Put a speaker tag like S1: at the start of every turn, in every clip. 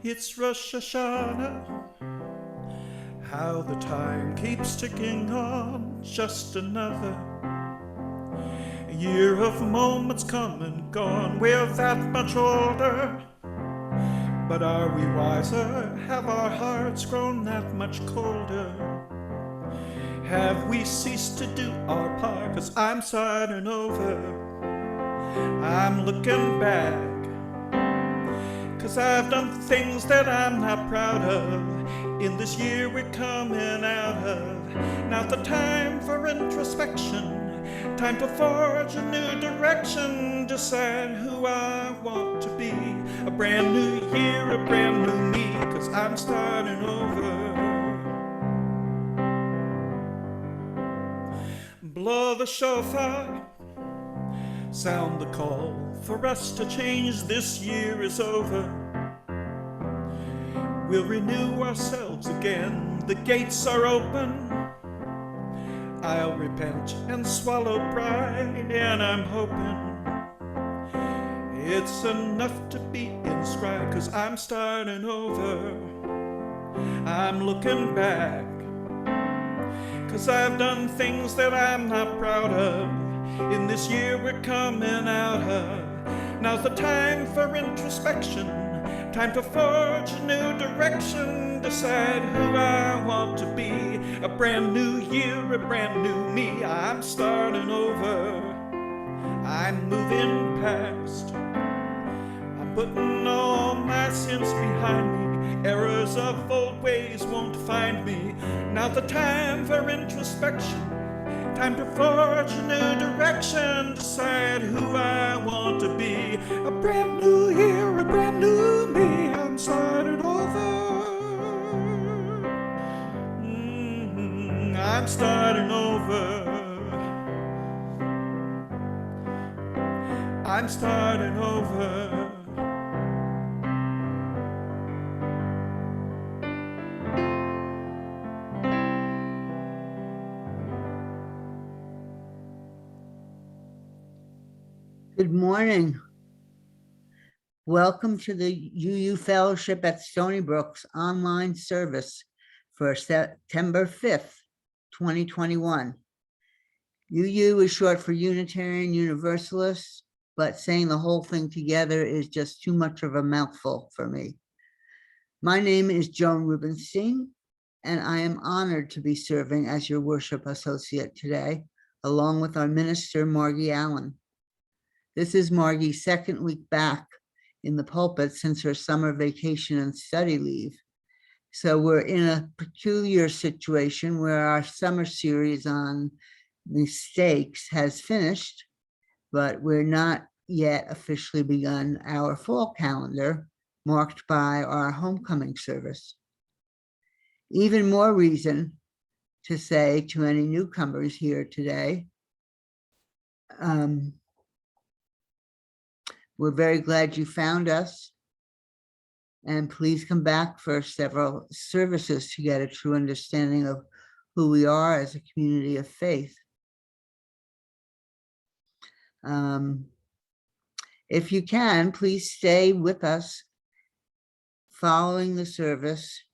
S1: It's Rosh Hashanah. How the time keeps ticking on. Just another year of moments come and gone. We're that much older, but are we wiser? Have our hearts grown that much colder? Have we ceased to do our part? 'Cause I'm starting over. I'm looking back, 'cause I've done things that I'm not proud of. In this year we're coming out of. Now's the time for introspection, time to forge a new direction, decide who I want to be. A brand new year, a brand new me, 'cause I'm starting over. Blow the shofar, sound the call for us to change. This year is over. We'll renew ourselves again. The gates are open. I'll repent and swallow pride, and I'm hoping it's enough to be inscribed, 'cause I'm starting over. I'm looking back, 'cause I've done things that I'm not proud of. In this year we're coming out of. Now's the time for introspection, time to forge a new direction, decide who I want to be. A brand new year, a brand new me, I'm starting over. I'm moving past, I'm putting all my sins behind me. Errors of old ways won't find me. Now's the time for introspection, time to forge a new direction, decide who I want to be. A brand new year, a brand new me, I'm starting over. I'm starting over. I'm starting over.
S2: Good morning. Welcome to the UU Fellowship at Stony Brook's online service for September 5th, 2021. UU is short for Unitarian Universalists, but saying the whole thing together is just too much of a mouthful for me. My name is Joan Rubinstein, and I am honored to be serving as your worship associate today, along with our minister, Margie Allen. This is Margie's second week back in the pulpit since her summer vacation and study leave. So we're in a peculiar situation where our summer series on mistakes has finished, but we're not yet officially begun our fall calendar marked by our homecoming service. Even more reason to say to any newcomers here today, we're very glad you found us, and please come back for several services to get a true understanding of who we are as a community of faith. If you can, please stay with us following the service.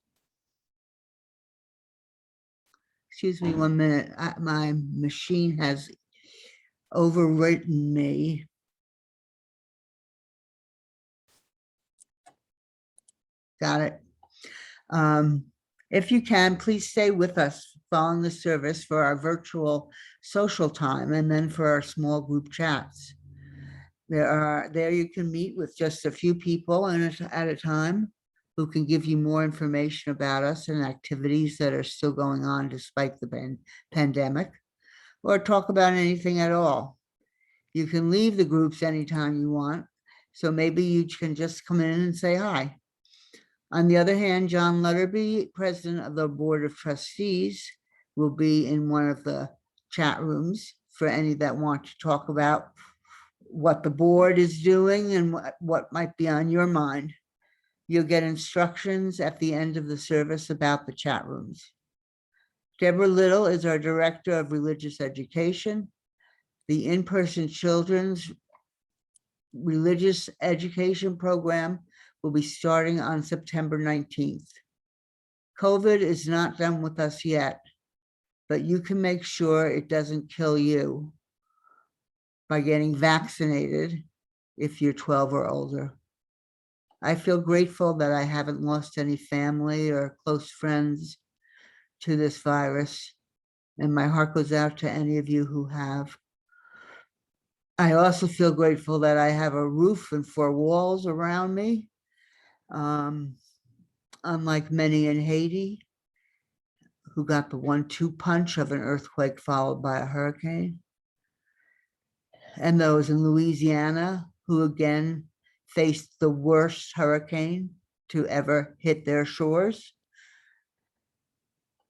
S2: Excuse me 1 minute, my machine has overwritten me. Got it. If you can, please stay with us following the service for our virtual social time and then for our small group chats. There you can meet with just a few people at a time who can give you more information about us and activities that are still going on despite the pandemic, or talk about anything at all. You can leave the groups anytime you want, so maybe you can just come in and say hi. On the other hand, John Lutterby, president of the Board of Trustees, will be in one of the chat rooms for any that want to talk about what the board is doing and what might be on your mind. You'll get instructions at the end of the service about the chat rooms. Deborah Riddle is our Director of Religious Education. The in-person children's religious education program will be starting on September 19th. COVID is not done with us yet, but you can make sure it doesn't kill you by getting vaccinated if you're 12 or older. I feel grateful that I haven't lost any family or close friends to this virus, and my heart goes out to any of you who have. I also feel grateful that I have a roof and 4 walls around me, unlike many in Haiti, who got the 1-2 punch of an earthquake followed by a hurricane, and those in Louisiana who again faced the worst hurricane to ever hit their shores.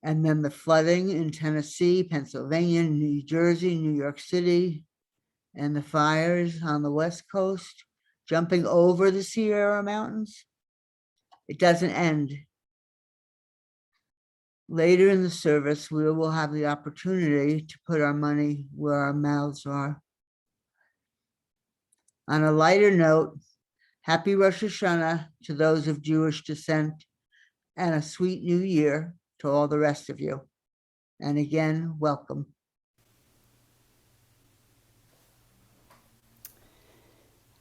S2: And then the flooding in Tennessee, Pennsylvania, New Jersey, New York City, and the fires on the West Coast, jumping over the Sierra Mountains. It doesn't end. Later in the service, we will have the opportunity to put our money where our mouths are. On a lighter note, happy Rosh Hashanah to those of Jewish descent, and a sweet new year to all the rest of you. And again, welcome.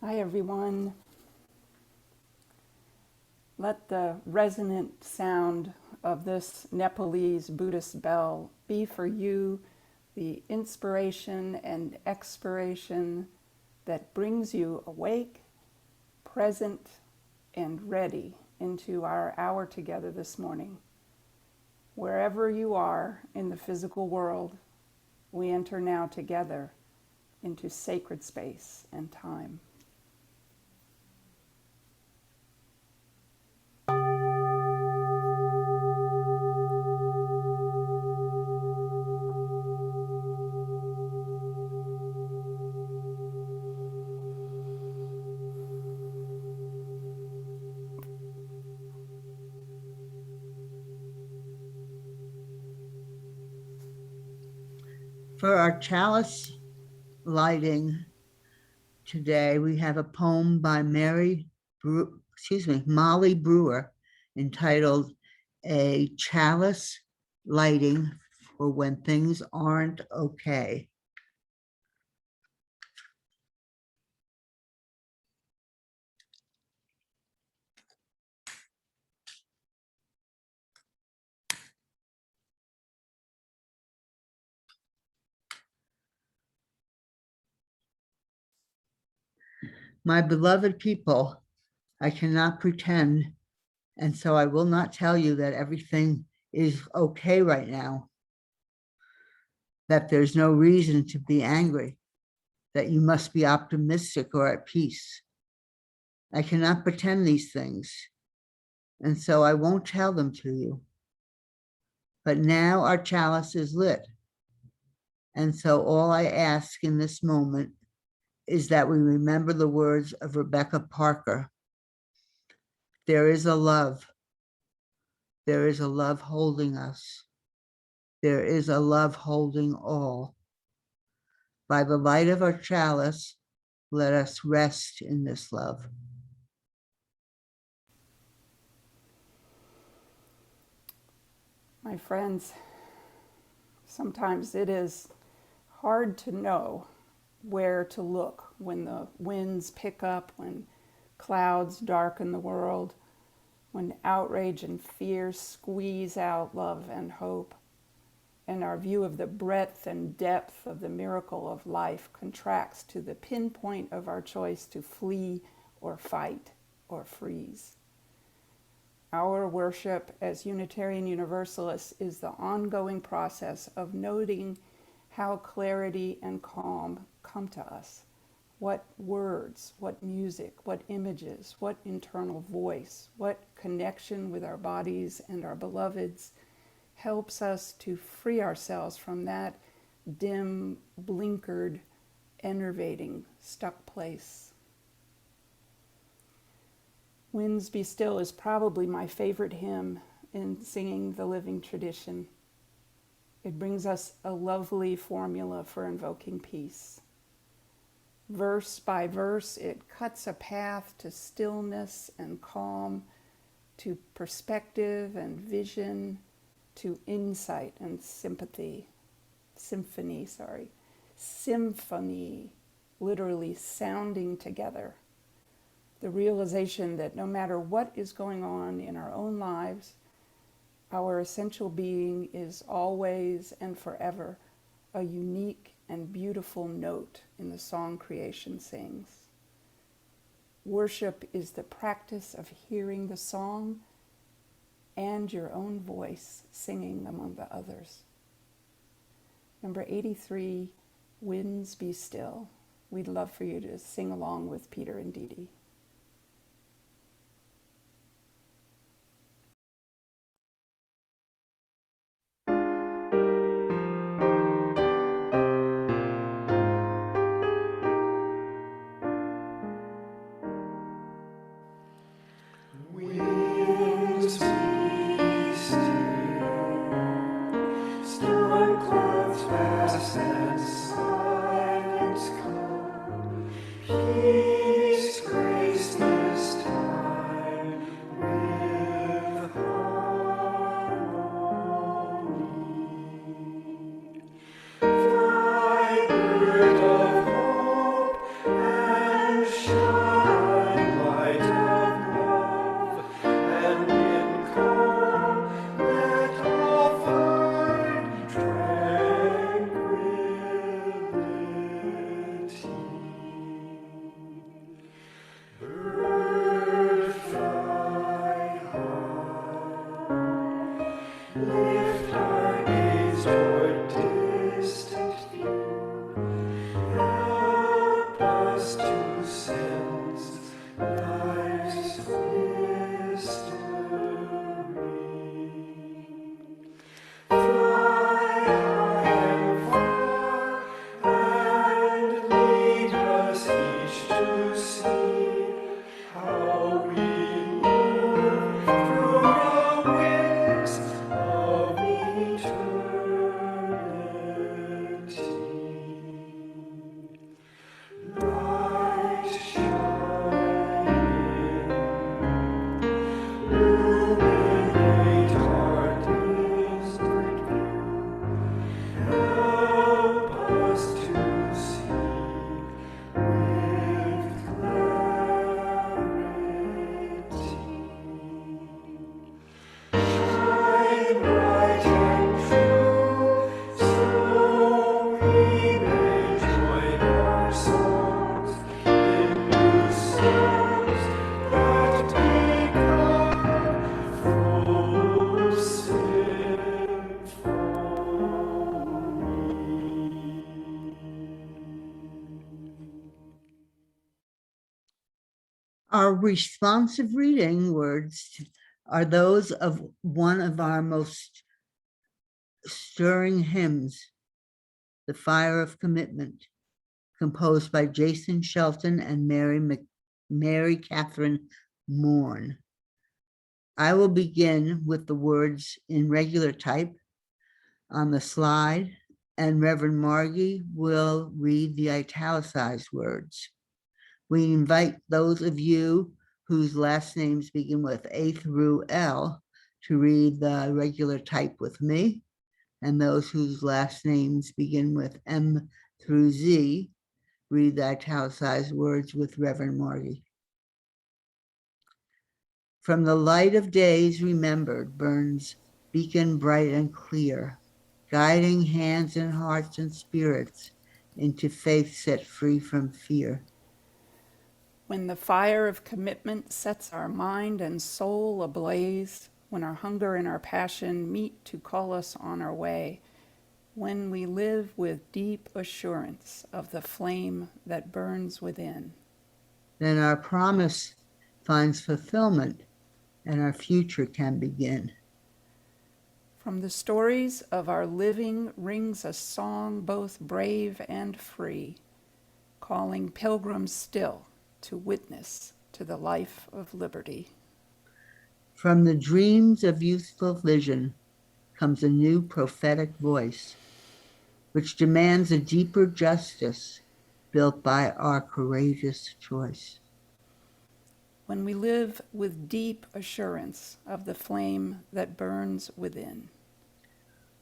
S3: Hi, everyone. Let the resonant sound of this Nepalese Buddhist bell be for you the inspiration and expiration that brings you awake, present, and ready into our hour together this morning. Wherever you are in the physical world, we enter now together into sacred space and time.
S2: For our chalice lighting today, we have a poem by Molly Brewer entitled A Chalice Lighting for When Things Aren't Okay. My beloved people, I cannot pretend, and so I will not tell you that everything is okay right now, that there's no reason to be angry, that you must be optimistic or at peace. I cannot pretend these things, and so I won't tell them to you. But now our chalice is lit, and so all I ask in this moment is that we remember the words of Rebecca Parker. There is a love. There is a love holding us. There is a love holding all. By the light of our chalice, let us rest in this love.
S3: My friends, sometimes it is hard to know where to look when the winds pick up, when clouds darken the world, when outrage and fear squeeze out love and hope, and our view of the breadth and depth of the miracle of life contracts to the pinpoint of our choice to flee or fight or freeze. Our worship as Unitarian Universalists is the ongoing process of noting how clarity and calm come to us. What words, what music, what images, what internal voice, what connection with our bodies and our beloveds helps us to free ourselves from that dim, blinkered, enervating, stuck place. Winds Be Still is probably my favorite hymn in singing the living tradition. It brings us a lovely formula for invoking peace. Verse by verse, it cuts a path to stillness and calm, to perspective and vision, to insight and symphony, literally sounding together. The realization that no matter what is going on in our own lives, our essential being is always and forever a unique and beautiful note in the song creation sings. Worship is the practice of hearing the song and your own voice singing among the others. Number 83, Winds Be Still. We'd love for you to sing along with Peter and Deede.
S1: Winds be still when clouds pass and silence come. Peace grace this time with harmony. Fly, bird of hope, and shine, light of love, and in calm let all find tranquility. Bird, fly high, lift our gaze toward distant view. Help us to sense life's mystery. Fly high and far, and lead us each to see how we move through the winds of eternity. Light shining, illuminate our distant view. Help us to see with clarity. Shine bright and true, so we may join our songs in new songs that become full symphony.
S2: Our responsive reading words are those of one of our most stirring hymns, The Fire of Commitment, composed by Jason Shelton and Mary Catherine Morn. I will begin with the words in regular type on the slide, and Reverend Margie will read the italicized words. We invite those of you whose last names begin with A through L to read the regular type with me, and those whose last names begin with M through Z read the italicized words with Reverend Margie. From the light of days remembered burns beacon bright and clear, guiding hands and hearts and spirits into faith set free from fear.
S3: When the fire of commitment sets our mind and soul ablaze, when our hunger and our passion meet to call us on our way, when we live with deep assurance of the flame that burns within,
S2: Then our promise finds fulfillment and our future can begin.
S3: from the stories of our living rings a song both brave and free, calling pilgrims still to witness to the life of liberty.
S2: From the dreams of youthful vision comes a new prophetic voice, which demands a deeper justice built by our courageous choice.
S3: When we live with deep assurance of the flame that burns within,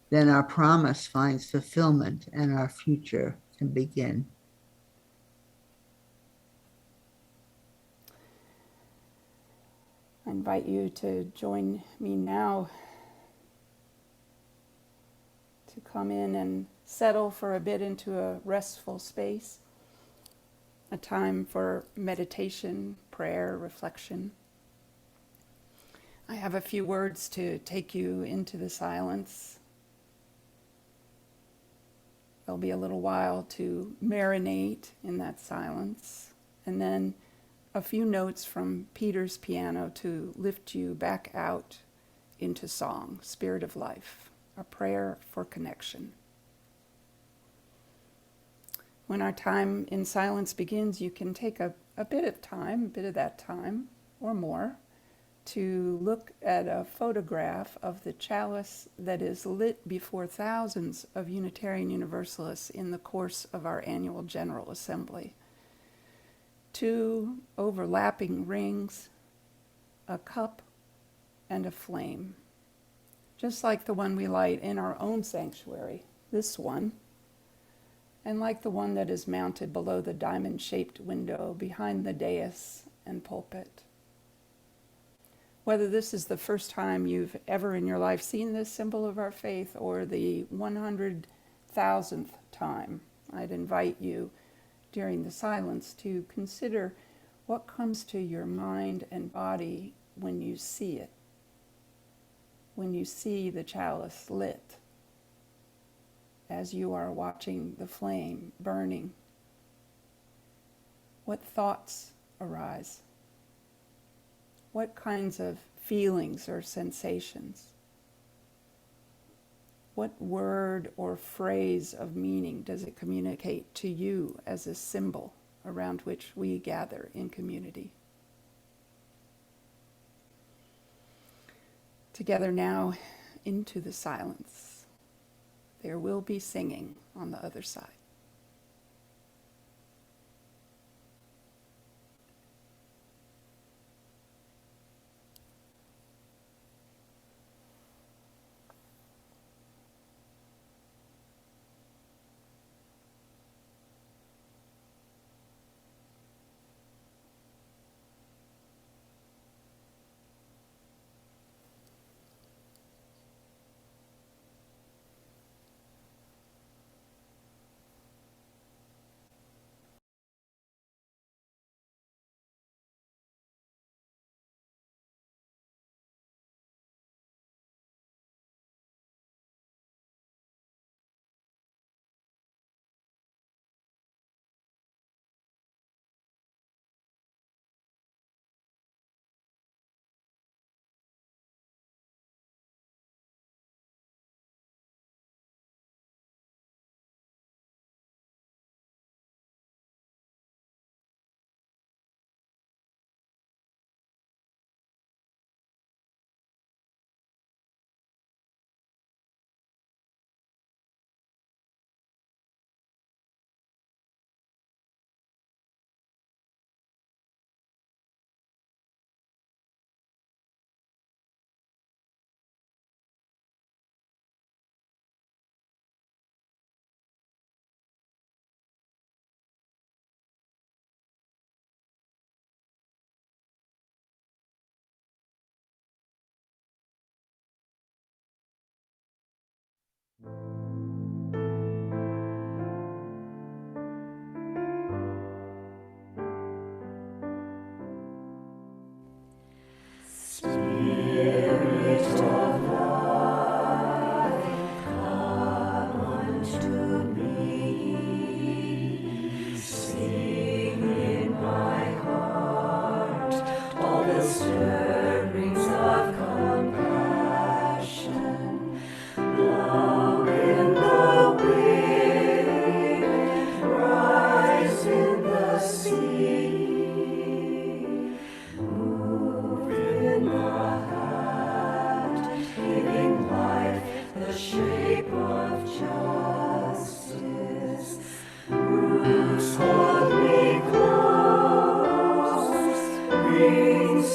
S2: Then our promise finds fulfillment and our future can begin.
S3: I invite you to join me now to come in and settle for a bit into a restful space, a time for meditation, prayer, reflection. I have a few words to take you into the silence. There'll be a little while to marinate in that silence, and then a few notes from Peter's piano to lift you back out into song, spirit of life, a prayer for connection. When our time in silence begins, you can take a bit of that time or more, to look at a photograph of the chalice that is lit before thousands of Unitarian Universalists in the course of our annual General Assembly. 2 overlapping rings, a cup, and a flame, just like the one we light in our own sanctuary, this one, and like the one that is mounted below the diamond-shaped window behind the dais and pulpit. Whether this is the first time you've ever in your life seen this symbol of our faith or the 100,000th time, I'd invite you during the silence to consider what comes to your mind and body when you see it, when you see the chalice lit, as you are watching the flame burning. What thoughts arise? What kinds of feelings or sensations? What word or phrase of meaning does it communicate to you as a symbol around which we gather in community? Together now into the silence. There will be singing on the other side.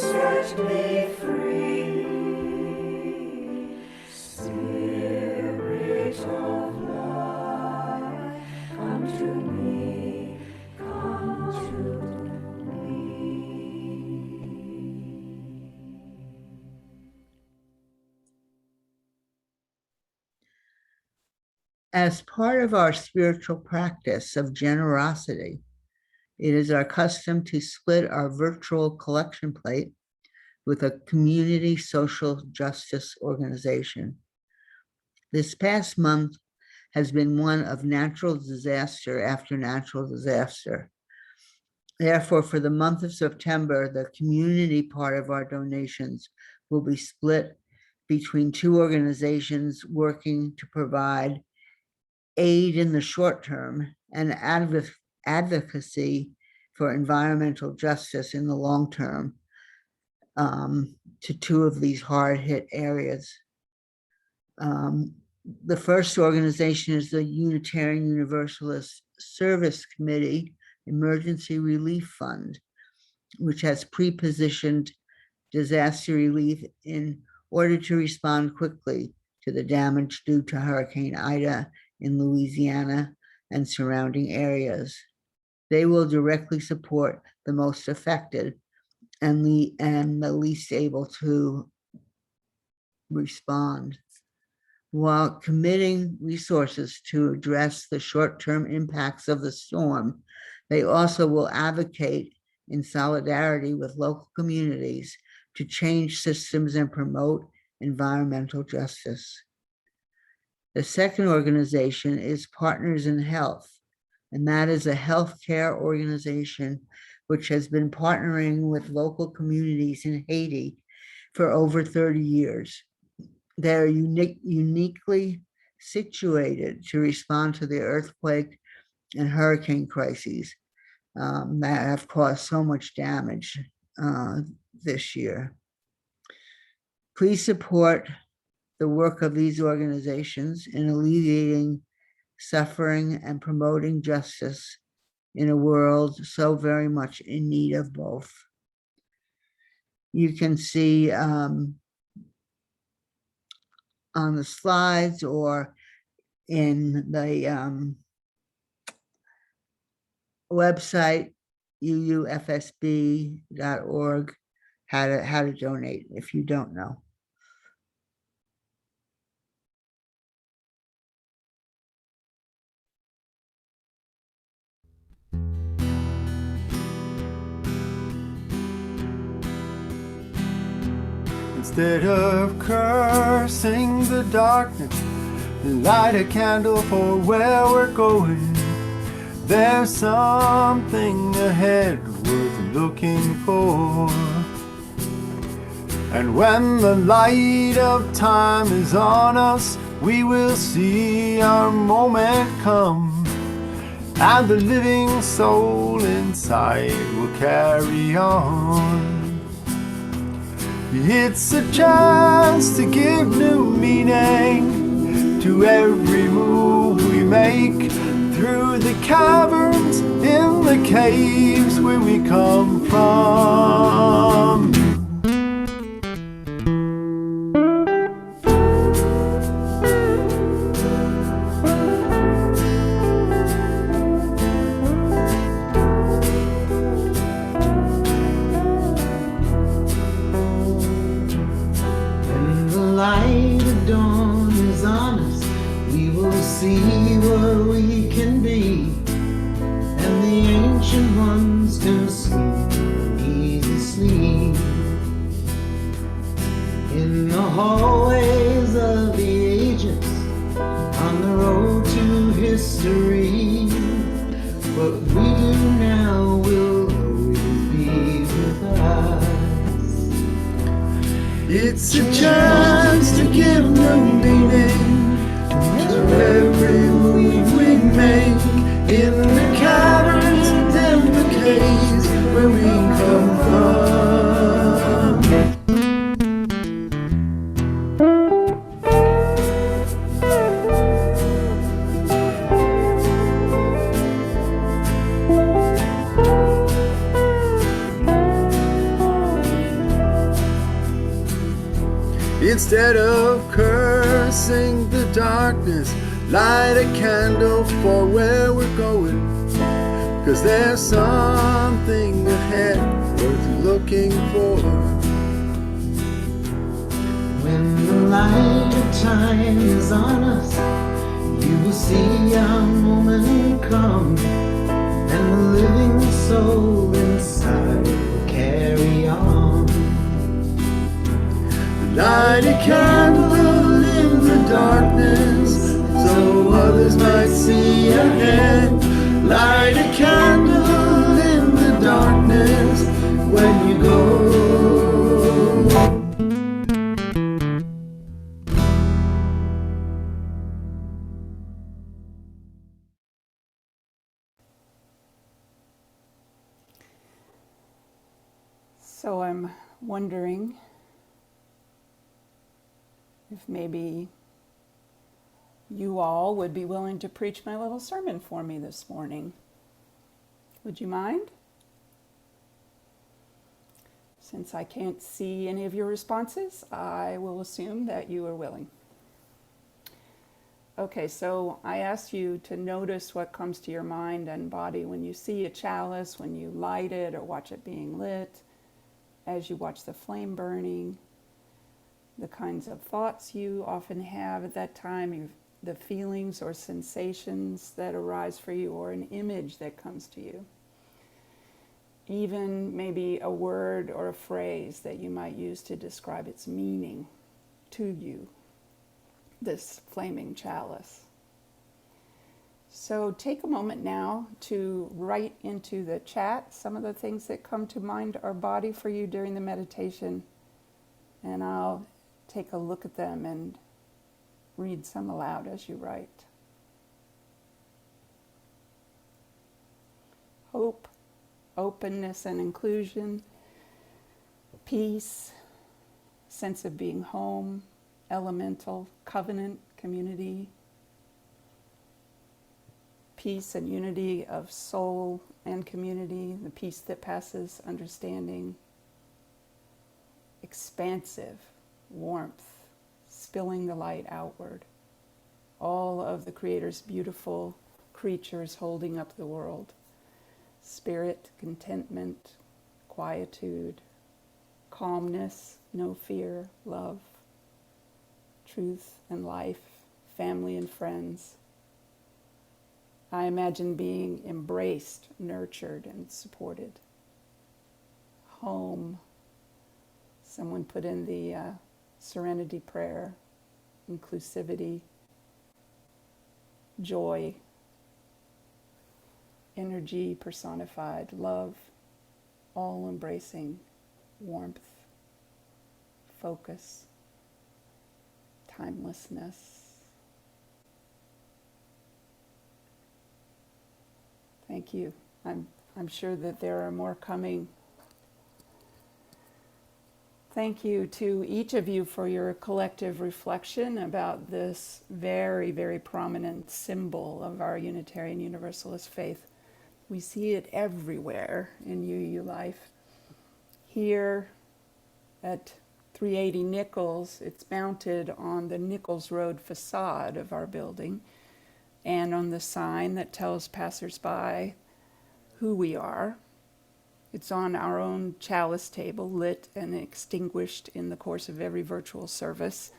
S4: set me free. Spirit of life, come to me, come to me.
S2: As part of our spiritual practice of generosity, it is our custom to split our virtual collection plate with a community social justice organization. This past month has been one of natural disaster after natural disaster. Therefore, for the month of September, the community part of our donations will be split between two organizations working to provide aid in the short term and advocacy for environmental justice in the long term to two of these hard-hit areas. The first organization is the Unitarian Universalist Service Committee Emergency Relief Fund, which has pre-positioned disaster relief in order to respond quickly to the damage due to Hurricane Ida in Louisiana and surrounding areas. They will directly support the most affected and the least able to respond, while committing resources to address the short-term impacts of the storm. They also will advocate in solidarity with local communities to change systems and promote environmental justice. The second organization is Partners in Health, and that is a healthcare organization which has been partnering with local communities in Haiti for over 30 years. They're uniquely situated to respond to the earthquake and hurricane crises that have caused so much damage this year. Please support the work of these organizations in alleviating suffering and promoting justice in a world so very much in need of both. You can see on the slides or in the website, UUFSB.org, how to donate if you don't know.
S5: Instead of cursing the darkness, light a candle for where we're going. There's something ahead worth looking for. And when the light of time is on us, we will see our moment come, and the living soul inside will carry on. It's a chance to give new meaning to every move we make through the caverns, in the caves where we come from.
S6: See where we can be, and the ancient ones can sleep easy sleep in the hallways of the ages, on the road to history. What we do now will always be with us.
S5: It's a chance to give new meaning to every move we make in the caverns and in the caves where we come from. Instead of cursing the darkness, light a candle for where we're going. 'Cause there's something ahead worth looking for.
S6: When the light of time is on us, you will see our moment come, and the living soul inside will carry on.
S5: Light a candle in the darkness, so others might see ahead. Light a candle in the darkness when you go.
S3: So I'm wondering if maybe you all would be willing to preach my little sermon for me this morning. Would you mind? Since I can't see any of your responses, I will assume that you are willing. Okay, so I ask you to notice what comes to your mind and body when you see a chalice, when you light it or watch it being lit, as you watch the flame burning, the kinds of thoughts you often have at that time, the feelings or sensations that arise for you, or an image that comes to you. Even maybe a word or a phrase that you might use to describe its meaning to you, this flaming chalice. So take a moment now to write into the chat some of the things that come to mind or body for you during the meditation, and I'll take a look at them and read some aloud as you write. Hope, openness and inclusion, peace, sense of being home, elemental, covenant, community, peace and unity of soul and community, the peace that passes understanding, expansive, warmth, spilling the light outward, all of the Creator's beautiful creatures holding up the world, spirit, contentment, quietude, calmness, no fear, love, truth and life, family and friends. I imagine being embraced, nurtured, and supported. Home. Someone put in the serenity prayer, inclusivity, joy, energy personified, love, all-embracing, warmth, focus, timelessness. Thank you. I'm sure that there are more coming. Thank you to each of you for your collective reflection about this very, very prominent symbol of our Unitarian Universalist faith. We see it everywhere in UU life. Here at 380 Nichols, it's mounted on the Nichols Road facade of our building, and on the sign that tells passersby who we are. It's on our own chalice table, lit and extinguished in the course of every virtual service.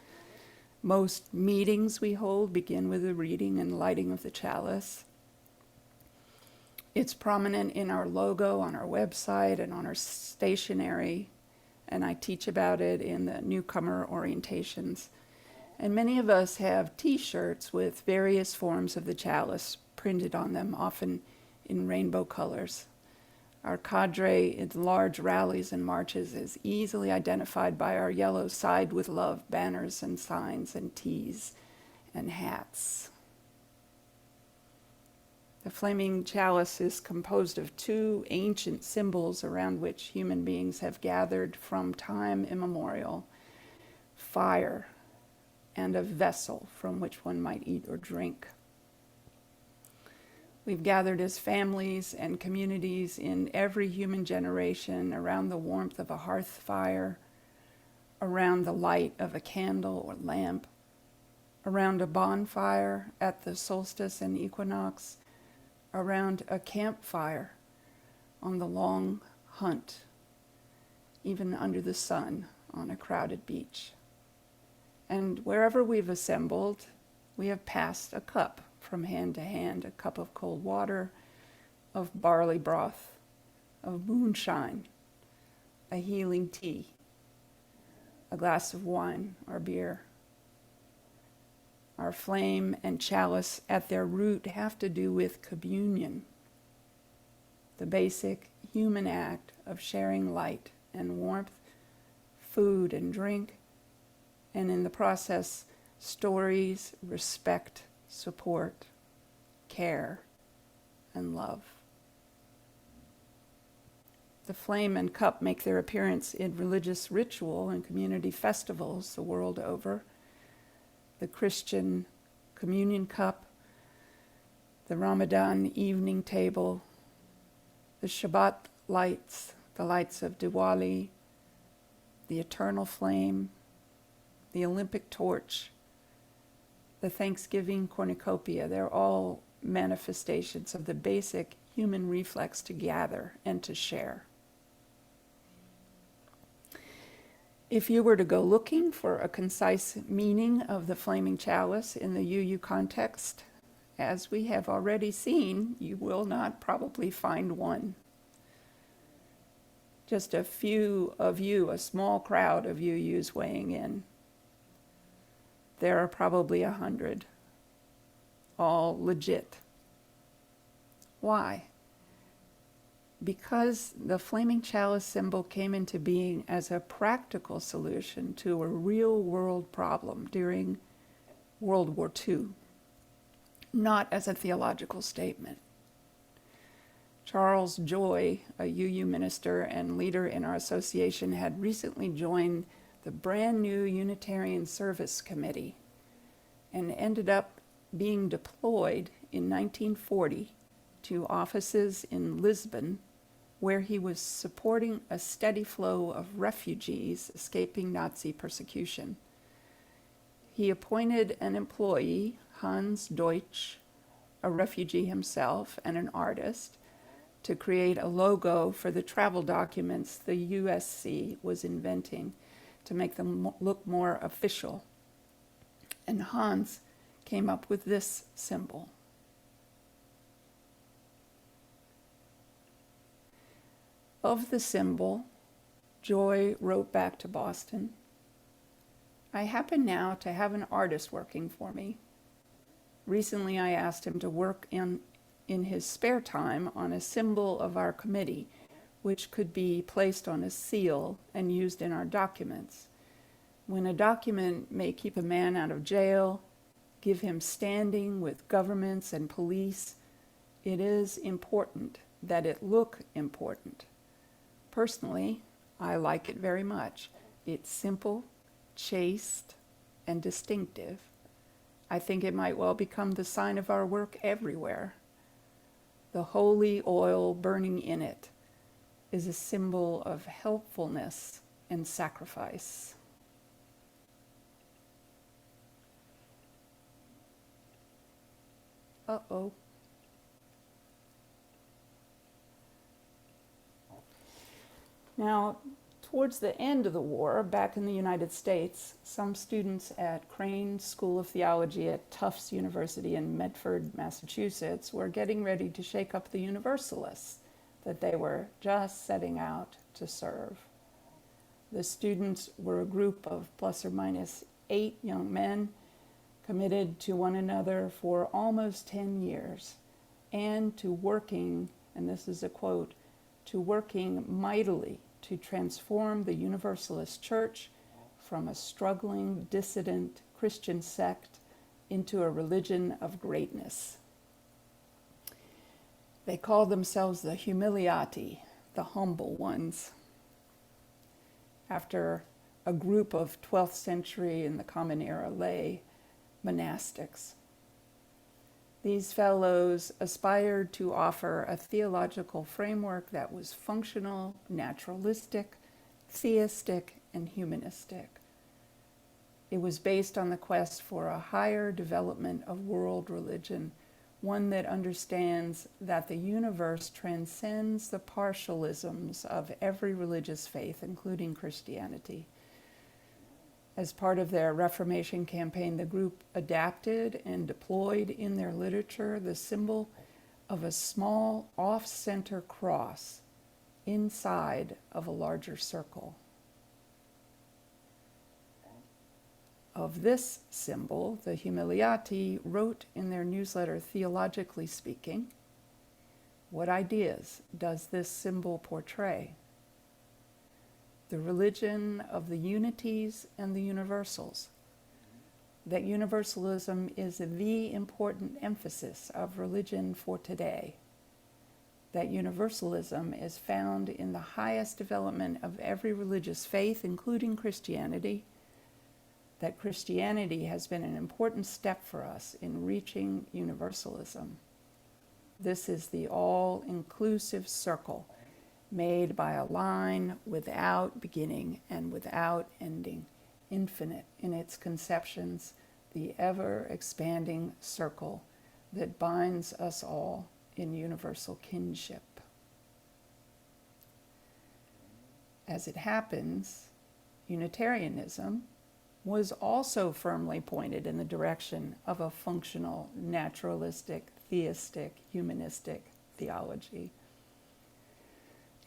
S3: Most meetings we hold begin with a reading and lighting of the chalice. It's prominent in our logo, on our website, and on our stationery, and I teach about it in the newcomer orientations. And many of us have t-shirts with various forms of the chalice printed on them, often in rainbow colors. Our cadre in large rallies and marches is easily identified by our yellow Side with Love banners and signs and tees and hats. The flaming chalice is composed of two ancient symbols around which human beings have gathered from time immemorial: fire, and a vessel from which one might eat or drink. We've gathered as families and communities in every human generation around the warmth of a hearth fire, around the light of a candle or lamp, around a bonfire at the solstice and equinox, around a campfire on the long hunt, even under the sun on a crowded beach. And wherever we've assembled, we have passed a cup from hand to hand, a cup of cold water, of barley broth, of moonshine, a healing tea, a glass of wine or beer. Our flame and chalice at their root have to do with communion, the basic human act of sharing light and warmth, food and drink, and in the process, stories, respect, support, care, and love. The flame and cup make their appearance in religious ritual and community festivals the world over. The Christian communion cup, the Ramadan evening table, the Shabbat lights, the lights of Diwali, the eternal flame, the Olympic torch, the Thanksgiving cornucopia. They're all manifestations of the basic human reflex to gather and to share. If you were to go looking for a concise meaning of the flaming chalice in the UU context, as we have already seen, you will not probably find one. Just a few of you, a small crowd of UUs weighing in. There are probably 100, all legit. Why? Because the flaming chalice symbol came into being as a practical solution to a real-world problem during World War II, not as a theological statement. Charles Joy, a UU minister and leader in our association, had recently joined the brand new Unitarian Service Committee and ended up being deployed in 1940 to offices in Lisbon, where he was supporting a steady flow of refugees escaping Nazi persecution. He appointed an employee, Hans Deutsch, a refugee himself and an artist, to create a logo for the travel documents the USC was inventing to make them look more official. And Hans came up with this symbol. Of the symbol, Joy wrote back to Boston, "I happen now to have an artist working for me. Recently I asked him to work in his spare time on a symbol of our committee, which could be placed on a seal and used in our documents. When a document may keep a man out of jail, give him standing with governments and police, it is important that it look important. Personally, I like it very much. It's simple, chaste, and distinctive. I think it might well become the sign of our work everywhere. The holy oil burning in it is a symbol of helpfulness and sacrifice." Uh-oh. Now, towards the end of the war, back in the United States, some students at Crane School of Theology at Tufts University in Medford, Massachusetts, were getting ready to shake up the Universalists that they were just setting out to serve. The students were a group of plus or minus 8 young men committed to one another for almost 10 years and to working, and this is a quote, to working mightily to transform the Universalist Church from a struggling, dissident Christian sect into a religion of greatness. They called themselves the Humiliati, the humble ones, after a group of 12th century and the Common Era lay monastics. These fellows aspired to offer a theological framework that was functional, naturalistic, theistic, and humanistic. It was based on the quest for a higher development of world religion, one that understands that the universe transcends the partialisms of every religious faith, including Christianity. As part of their Reformation campaign, the group adapted and deployed in their literature the symbol of a small off-center cross inside of a larger circle. Of this symbol, the Humiliati wrote in their newsletter, Theologically Speaking, what ideas does this symbol portray? The religion of the unities and the universals. That universalism is the important emphasis of religion for today. That universalism is found in the highest development of every religious faith, including Christianity. That Christianity has been an important step for us in reaching universalism. This is the all-inclusive circle made by a line without beginning and without ending, infinite in its conceptions, the ever-expanding circle that binds us all in universal kinship. As it happens, Unitarianism was also firmly pointed in the direction of a functional, naturalistic, theistic, humanistic theology.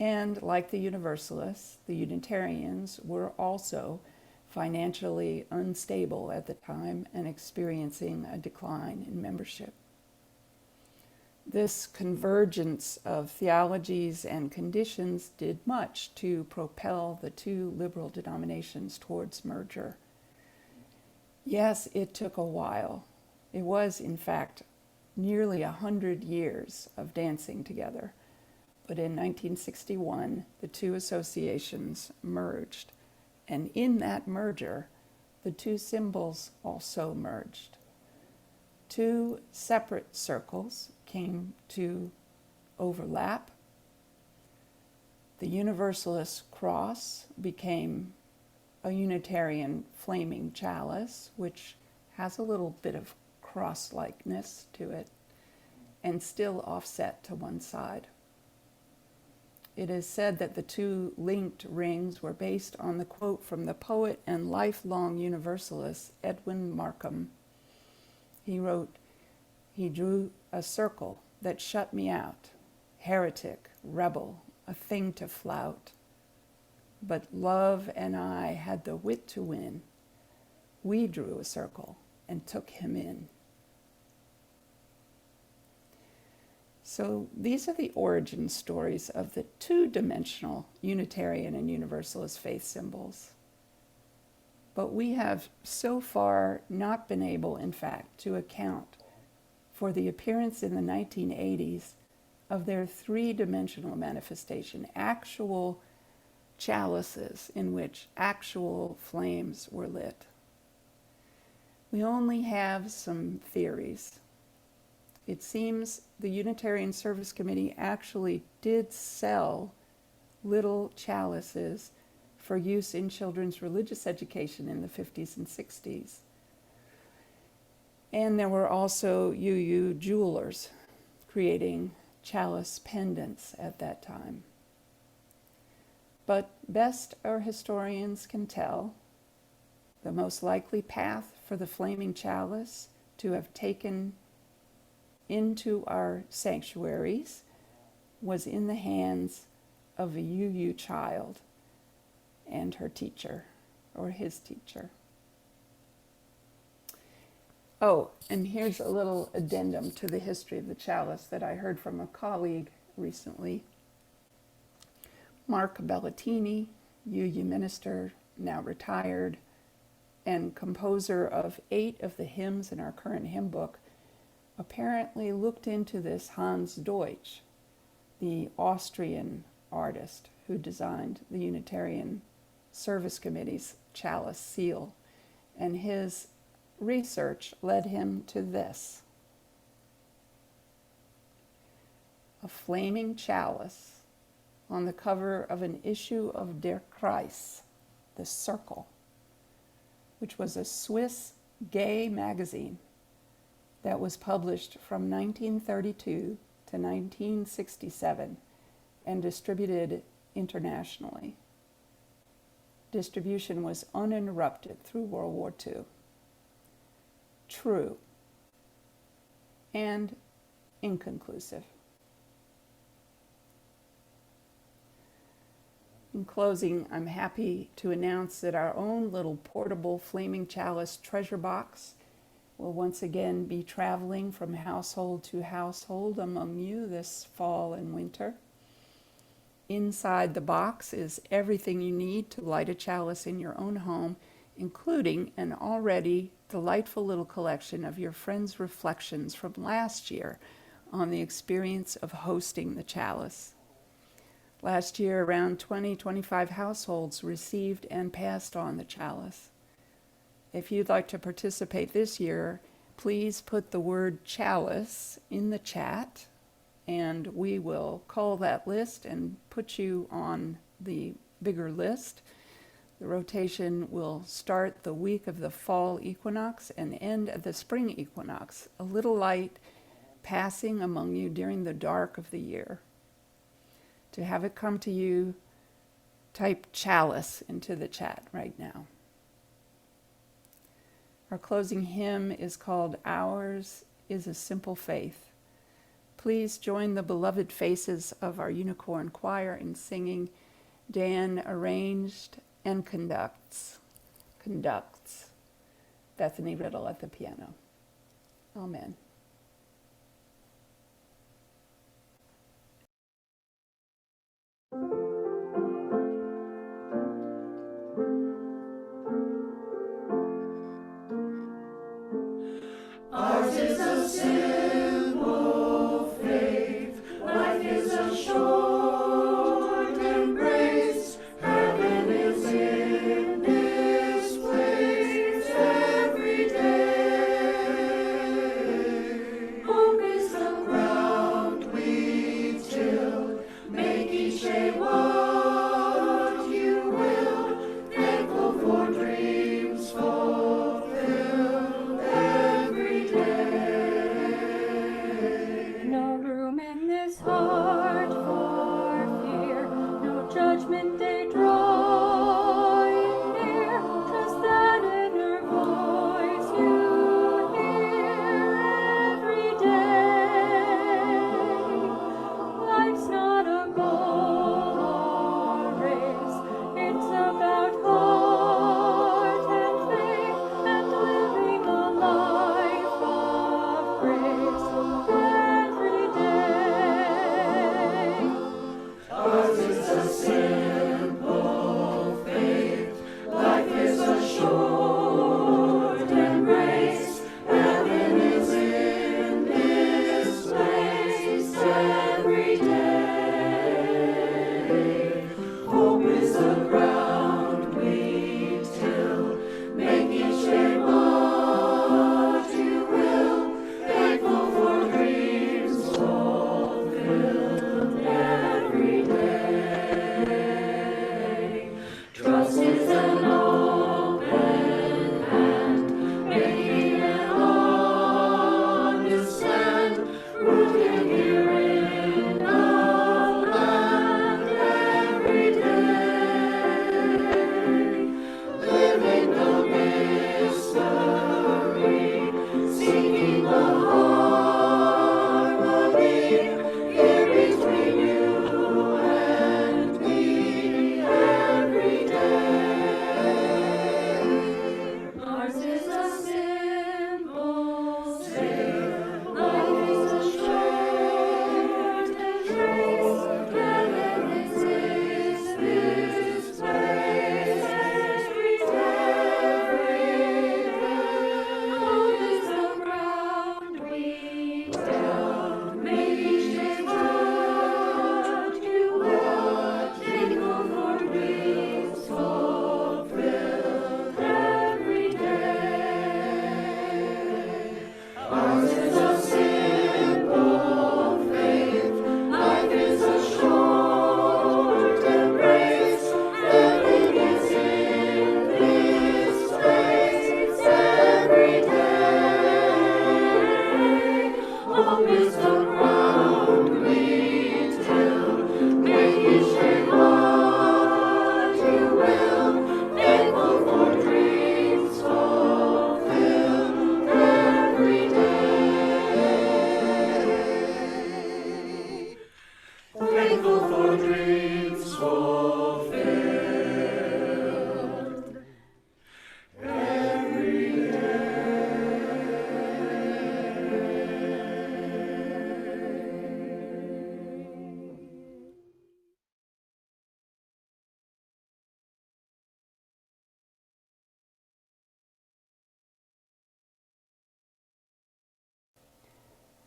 S3: And like the Universalists, the Unitarians were also financially unstable at the time and experiencing a decline in membership. This convergence of theologies and conditions did much to propel the two liberal denominations towards merger. Yes, it took a while. It was, in fact, nearly 100 years of dancing together. But in 1961, the two associations merged. And in that merger, the two symbols also merged. Two separate circles came to overlap. The Universalist cross became a Unitarian flaming chalice, which has a little bit of cross-likeness to it, and still offset to one side. It is said that the two linked rings were based on the quote from the poet and lifelong Universalist Edwin Markham. He wrote, "He drew a circle that shut me out, heretic, rebel, a thing to flout. But love and I had the wit to win. We drew a circle and took him in." So these are the origin stories of the two-dimensional Unitarian and Universalist faith symbols. But we have so far not been able, in fact, to account for the appearance in the 1980s of their three-dimensional manifestation, actual chalices in which actual flames were lit. We only have some theories. It seems the Unitarian Service Committee actually did sell little chalices for use in children's religious education in the 50s and 60s. And there were also UU jewelers creating chalice pendants at that time. But best our historians can tell, the most likely path for the flaming chalice to have taken into our sanctuaries was in the hands of a UU child and her teacher, or his teacher. Oh, and here's a little addendum to the history of the chalice that I heard from a colleague recently. Mark Bellatini, UU minister, now retired, and composer of 8 of the hymns in our current hymn book, apparently looked into this Hans Deutsch, the Austrian artist who designed the Unitarian Service Committee's chalice seal, and his research led him to this: a flaming chalice on the cover of an issue of Der Kreis, the Circle, which was a Swiss gay magazine that was published from 1932 to 1967 and distributed internationally. Distribution was uninterrupted through World War II. True and inconclusive. In closing, I'm happy to announce that our own little portable flaming chalice treasure box will once again be traveling from household to household among you this fall and winter. Inside the box is everything you need to light a chalice in your own home, including an already delightful little collection of your friends' reflections from last year on the experience of hosting the chalice. Last year, around 25 households received and passed on the chalice. If you'd like to participate this year, please put the word chalice in the chat, and we will cull that list and put you on the bigger list. The rotation will start the week of the fall equinox and end at the spring equinox, a little light passing among you during the dark of the year. To have it come to you, type chalice into the chat right now. Our closing hymn is called Ours is a Simple Faith. Please join the beloved faces of our unicorn choir in singing. Dan arranged and conducts. Bethany Riddle at the piano. Amen.
S4: Ours is a simple faith, life is a short embrace, heaven is in this place every day.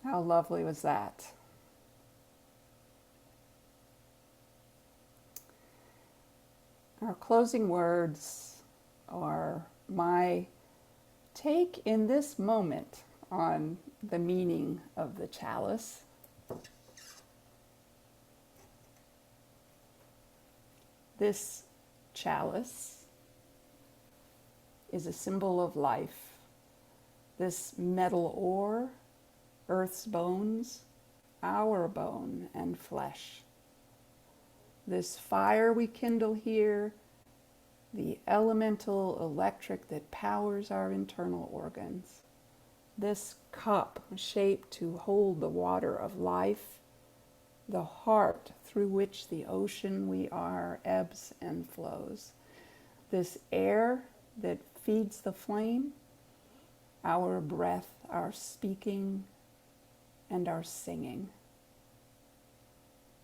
S3: How lovely was that? Our closing words are my take in this moment on the meaning of the chalice. This chalice is a symbol of life. This metal ore, earth's bones, our bone and flesh. This fire we kindle here, the elemental electric that powers our internal organs. This cup shaped to hold the water of life, the heart through which the ocean we are ebbs and flows. This air that feeds the flame, our breath, our speaking, and our singing.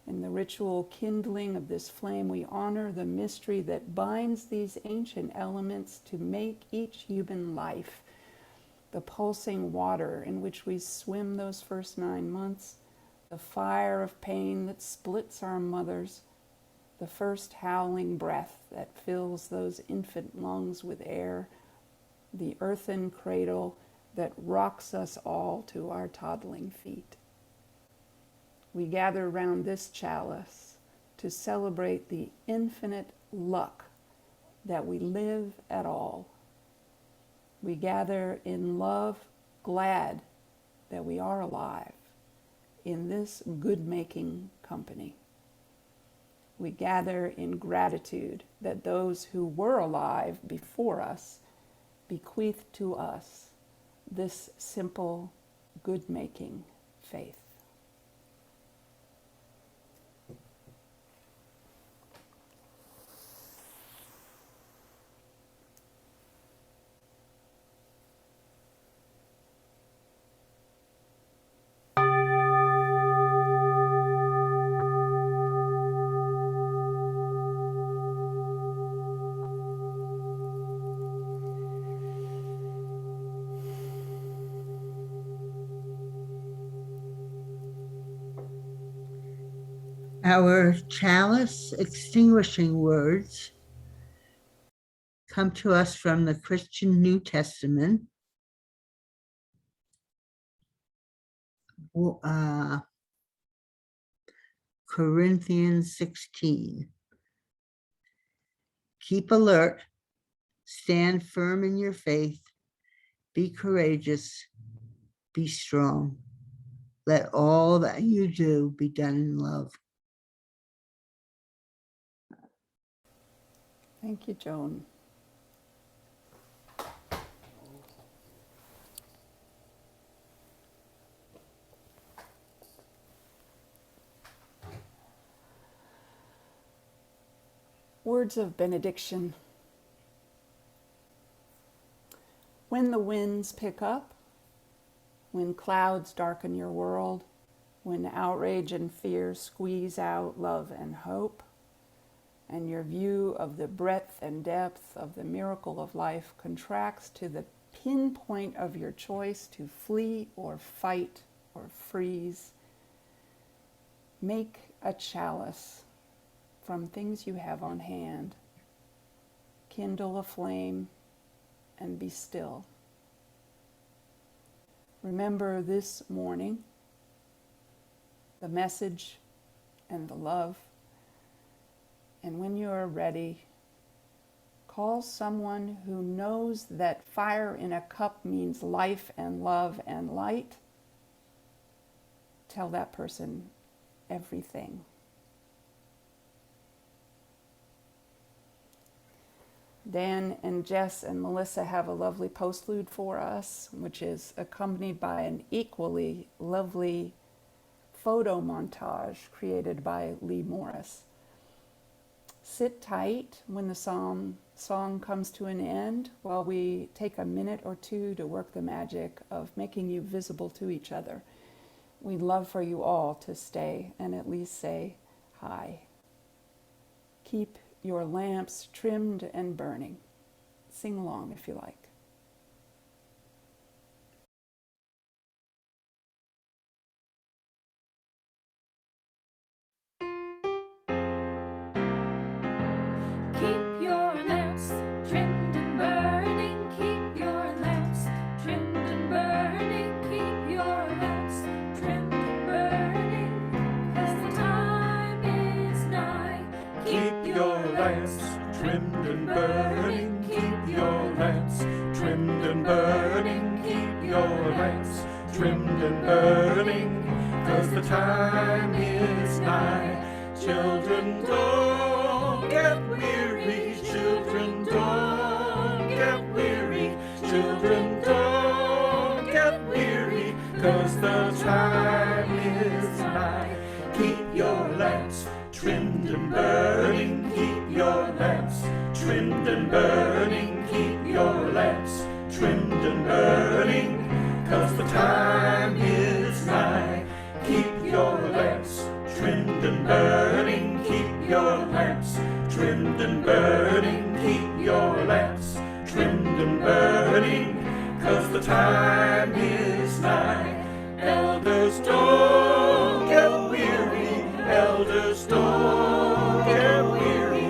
S3: In the ritual kindling of this flame, we honor the mystery that binds these ancient elements to make each human life. The pulsing water in which we swim those first 9 months, the fire of pain that splits our mothers, the first howling breath that fills those infant lungs with air, the earthen cradle that rocks us all to our toddling feet. We gather round this chalice to celebrate the infinite luck that we live at all. We gather in love, glad that we are alive in this good-making company. We gather in gratitude that those who were alive before us bequeath to us this simple, good-making faith.
S2: Our chalice extinguishing words come to us from the Christian New Testament, Corinthians 16. Keep alert, stand firm in your faith, be courageous, be strong. Let all that you do be done in love.
S3: Thank you, Joan. Words of benediction. When the winds pick up, when clouds darken your world, when outrage and fear squeeze out love and hope, and your view of the breadth and depth of the miracle of life contracts to the pinpoint of your choice to flee or fight or freeze, make a chalice from things you have on hand. Kindle a flame and be still. Remember this morning the message and the love. And when you are ready, call someone who knows that fire in a cup means life and love and light. Tell that person everything. Dan and Jess and Melissa have a lovely postlude for us, which is accompanied by an equally lovely photo montage created by Lee Morris. Sit tight when the song comes to an end while we take a minute or two to work the magic of making you visible to each other. We'd love for you all to stay and at least say hi. Keep your lamps trimmed and burning. Sing along if you like.
S1: trimmed and burning. Keep your lamps trimmed and burning, 'cause the time is nigh. Keep your lamps trimmed and burning. Keep your lamps trimmed and burning. Keep your lamps trimmed and burning, 'cause the time is nigh. Elders, don't get weary. Elders, don't get weary.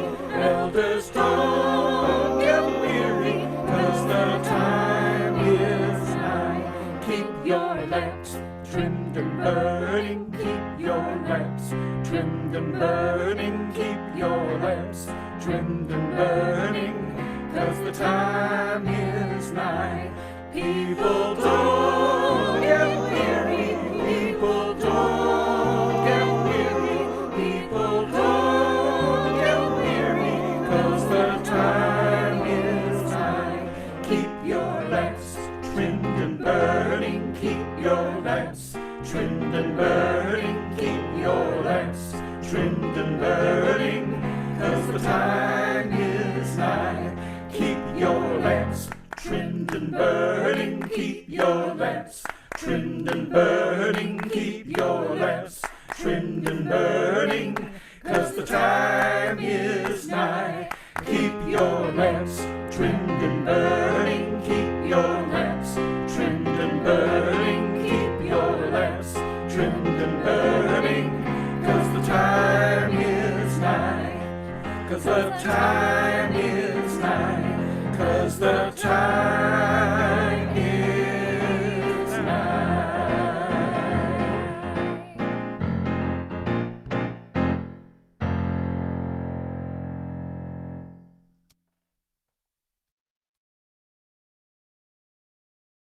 S1: Elders, don't get weary, 'cause the time is nigh. Keep your lamps trimmed and burning. Keep your lamps trimmed and burning. Keep your lamps trimmed and burning, 'cause the time is nigh. People, don't get weary. People, don't get weary. People, don't get weary, 'cause the time is nigh. Keep your lamps trimmed and burning. Keep your lamps trimmed and burning. Keep your lamps trimmed and burning, 'cause the time is nigh. Keep your lamps trimmed and burning. Keep your lamps trimmed and burning. Keep your lamps trimmed and burning, 'cause the time is nigh. Keep your lamps trimmed and burning. Keep your lamps trimmed and burning. Keep your lamps trimmed and burning, 'cause the time is nigh. 'Cause the time is nigh. 'Cause the time